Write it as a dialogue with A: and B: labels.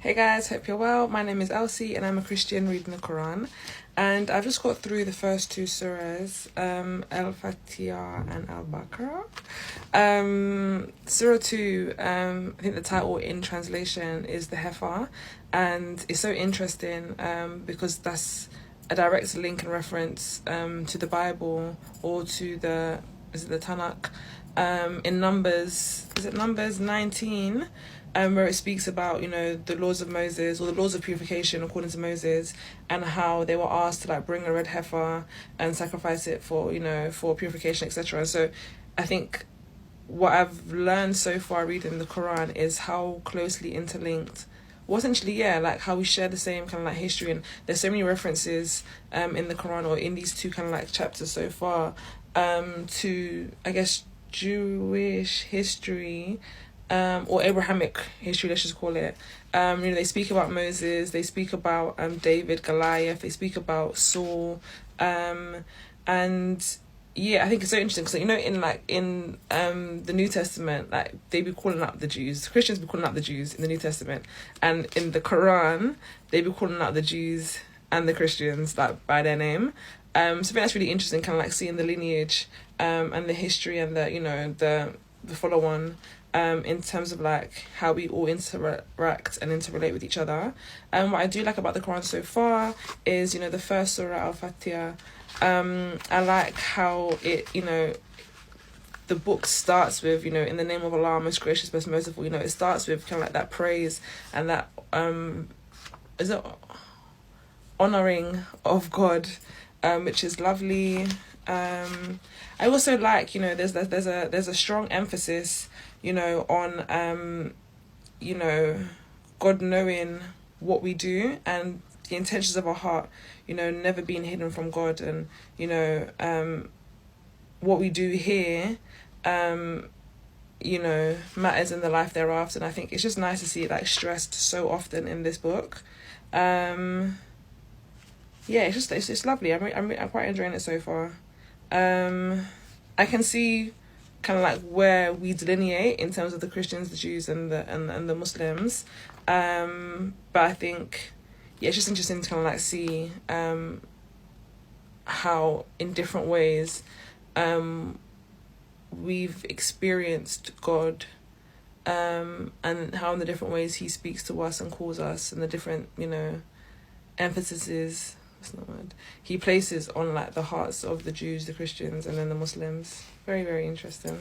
A: Hey guys, hope you're well. My name is Elsie and I'm a Christian reading the Qur'an. And I've just got through the first two surahs, Al-Fatiha and Al-Baqarah. Surah 2, I think the title in translation is the Heifer. And it's so interesting because that's a direct link and reference to the Bible or to the Tanakh. In Numbers, is it Numbers 19? Where it speaks about, the laws of Moses or the laws of purification according to Moses, and how they were asked to bring a red heifer and sacrifice it for, for purification, etc. So I think what I've learned so far reading the Quran is how closely interlinked, well, essentially, how we share the same kind of history, and there's so many references in the Quran or in these two kind of chapters so far to, I guess, Jewish history, or Abrahamic history, let's just call it. They speak about Moses, they speak about David, Goliath, they speak about Saul, and I think it's so interesting because in the New Testament, they be calling out the Jews, Christians be calling out the Jews in the New Testament, and in the Quran they be calling out the Jews and the Christians by their name. So I think that's really interesting, kind of seeing the lineage and the history and the follow on. In terms of how we all interact and interrelate with each other. What I do like about the Quran so far is, the first surah, Al-Fatiha. I like how it, the book starts with, in the name of Allah, most gracious, most merciful. It starts with kind of that praise and that honouring of God, which is lovely. I also like, there's a strong emphasis, on, God knowing what we do and the intentions of our heart, never being hidden from God, and, what we do here, matters in the life thereafter. And I think it's just nice to see it stressed so often in this book. It's lovely. I'm quite enjoying it so far. I can see kind of where we delineate in terms of the Christians, the Jews, and the Muslims. But I think, it's just interesting to kind of see how in different ways we've experienced God, and how in the different ways he speaks to us and calls us, and the different, emphases, that's not word, he places on the hearts of the Jews, the Christians, and then the Muslims. Very, very interesting.